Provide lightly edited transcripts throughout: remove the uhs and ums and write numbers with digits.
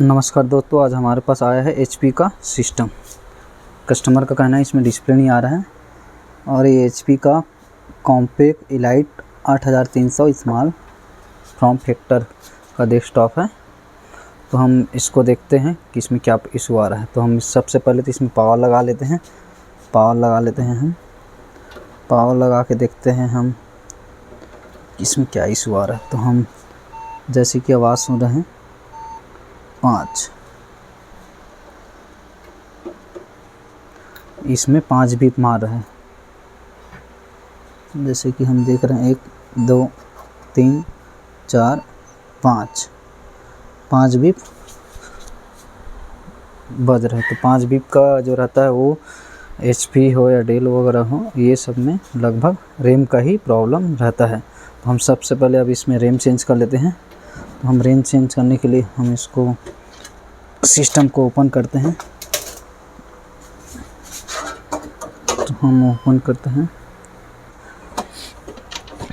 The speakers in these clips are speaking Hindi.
नमस्कार दोस्तों, आज हमारे पास आया है HP का सिस्टम। कस्टमर का कहना है इसमें डिस्प्ले नहीं आ रहा है और ये HP का compact elite 8300 small form factor का डेस्कटॉप है। तो हम इसको देखते हैं कि इसमें क्या इशू आ रहा है। तो हम सबसे पहले तो इसमें पावर लगा लेते हैं। हम पावर लगा के देखते हैं हम इसमें क्या इशू आ रहा है। तो हम जैसे कि आवाज़ सुन रहे हैं 5, इसमें 5 बीप मार रहा है। जैसे कि हम देख रहे हैं 1 2 3 4 5 बीप बज रहा है। तो 5 बीप का जो रहता है वो HP हो या डेल वगैरह हो, ये सब में लगभग रैम का ही प्रॉब्लम रहता है। तो हम सबसे पहले अब इसमें रैम चेंज कर लेते हैं। तो हम रैम चेंज करने के लिए हम इसको सिस्टम को ओपन करते हैं। तो हम ओपन करते हैं,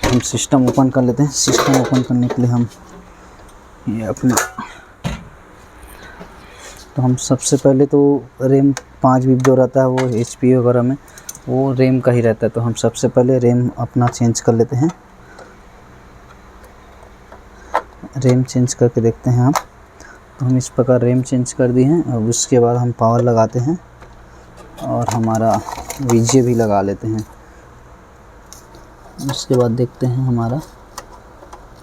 हम सिस्टम ओपन कर लेते हैं। सिस्टम ओपन करने के लिए हम ये अपने तो हम सबसे पहले तो रैम 5 बीप जो रहता है वो HP वगैरह में वो रैम का ही रहता है। तो हम सबसे पहले रैम अपना चेंज कर लेते हैं। रैम चेंज करके देखते हैं हम। तो हम इस प्रकार रैम चेंज कर दिए हैं। अब उसके बाद हम पावर लगाते हैं और हमारा VGA भी लगा लेते हैं। उसके बाद देखते हैं हमारा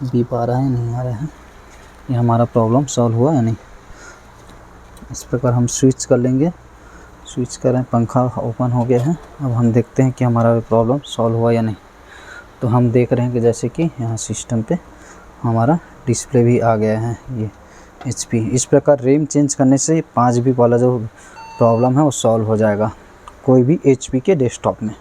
बीप आ रहा है नहीं आ रहा है, ये हमारा प्रॉब्लम सॉल्व हुआ या नहीं। इस प्रकार हम स्विच कर लेंगे। स्विच करें, पंखा ओपन हो गया है। अब हम देखते हैं कि हमारा प्रॉब्लम सॉल्व हुआ या नहीं। तो हम देख रहे हैं कि जैसे कि यहाँ सिस्टम पे हमारा डिस्प्ले भी आ गया है ये HP। इस प्रकार रैम चेंज करने से 5 बीप वाला जो प्रॉब्लम है वो सॉल्व हो जाएगा कोई भी HP के डेस्कटॉप में।